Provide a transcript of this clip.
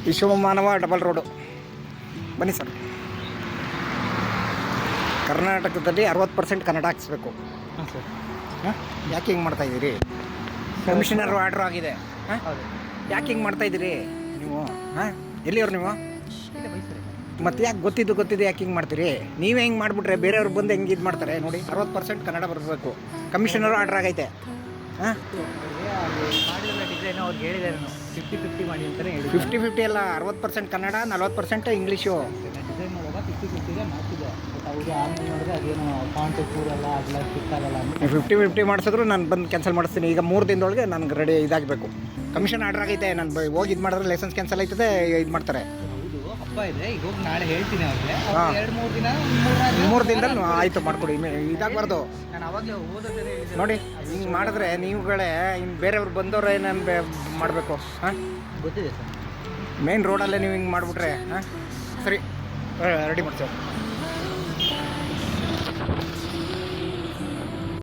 ವಿಶ್ವಮಾನವ double road. ಬನ್ನಿ sir. ಕರ್ನಾಟಕದಲ್ಲಿ 60% ಕನ್ನಡ ಹಾಕಿಸ್ಬೇಕು. ಹಾಂ ಸರ್. ಹಾಂ, ಯಾಕೆ ಹಿಂಗೆ ಮಾಡ್ತಾಯಿದ್ದೀರಿ? ಕಮಿಷನರ್ ಆರ್ಡ್ರ್ ಆಗಿದೆ. ಹಾಂ, ಯಾಕೆ ಹಿಂಗೆ ಮಾಡ್ತಾಯಿದ್ದೀರಿ ನೀವು? ಹಾಂ, ಎಲ್ಲಿಯವ್ರು ನೀವು? ಮತ್ತು ಯಾಕೆ ಗೊತ್ತಿದ್ದು ಯಾಕೆ ಹಿಂಗೆ ಮಾಡ್ತೀರಿ? ನೀವೇ ಹಿಂಗೆ ಮಾಡಿಬಿಟ್ರೆ ಬೇರೆಯವ್ರು ಬಂದು ಹೆಂಗೆ ಇದು ಮಾಡ್ತಾರೆ ನೋಡಿ. 60% ಕನ್ನಡ ಬರಬೇಕು. ಕಮಿಷನರ್ ಆರ್ಡ್ರ್ ಆಗೈತೆ. ಹಾಂ, ಮಾಡಿದ್ರೆ ಡಿಸೈನ್ ಅವ್ರಿಗೆ ಹೇಳಿದ್ದಾರೆ, 50-50 ಮಾಡಿ ಅಂತಲೇ ಹೇಳಿ. 50-50 ಅಲ್ಲ, 60% ಕನ್ನಡ, 40% ಇಂಗ್ಲೀಷು. ಡಿಸೈನ್ ಮಾಡುವಾಗ 50-50ಗೆ ಮಾಡ್ತಿದ್ದೆ. ಬಟ್ ಅವ್ರಿಗೆ ಆಮೇಲೆ ನೋಡಿದ್ರೆ ಅದೇನು ಫಾಂಟ್ ಕೂರಲ್ಲ, ಅದೆಲ್ಲ ಸಿಕ್ಕಾಗಲ್ಲ ಅಂತ 50-50 ಮಾಡಿಸಿದ್ರು ನಾನು ಬಂದು ಕ್ಯಾನ್ಸಲ್ ಮಾಡಿಸ್ತೀನಿ. ಈಗ 3 ದಿನದೊಳಗೆ ನನಗೆ ರೆಡಿ ಇದಾಗಬೇಕು. ಕಮಿಷನ್ ಆರ್ಡ್ರ್ ಆಗೈತೆ. ನಾನು ಹೋಗಿ ಇದು ಮಾಡಿದ್ರೆ ಲೈಸೆನ್ಸ್ ಕ್ಯಾನ್ಸಲ್ ಆಯ್ತದೆ, ಇದು ಮಾಡ್ತಾರೆ. ಹೌದು, ಹಬ್ಬ ಇದೆ. ಈಗ ಹೋಗಿ ನಾಳೆ ಹೇಳ್ತೀನಿ ಅವ್ರಿಗೆ. ಹಾಂ, 2-3 ದಿನ 3 ದಿನದಲ್ಲಿ ಆಯಿತು ಮಾಡಿಕೊಡಿ. ಇದಾಗಬಾರ್ದು ನಾನು ಅವಾಗಲೇ ಓದೋದೇ ಹೇಳಿದೆ ನೋಡಿ. ಹಿಂಗೆ ಮಾಡಿದ್ರೆ ನೀವುಗಳೇ ಇನ್ನು ಬೇರೆಯವ್ರು ಬಂದವ್ರು ಏನೇನು ಮಾಡಬೇಕು? ಹಾಂ, ಗೊತ್ತಿದೆ ಸರ್. ಮೇನ್ ರೋಡಲ್ಲೇ ನೀವು ಹಿಂಗೆ ಮಾಡಿಬಿಟ್ರೆ ಹಾಂ ಸರಿ ರೆಡಿ ಮಾಡ್ತೇವೆ.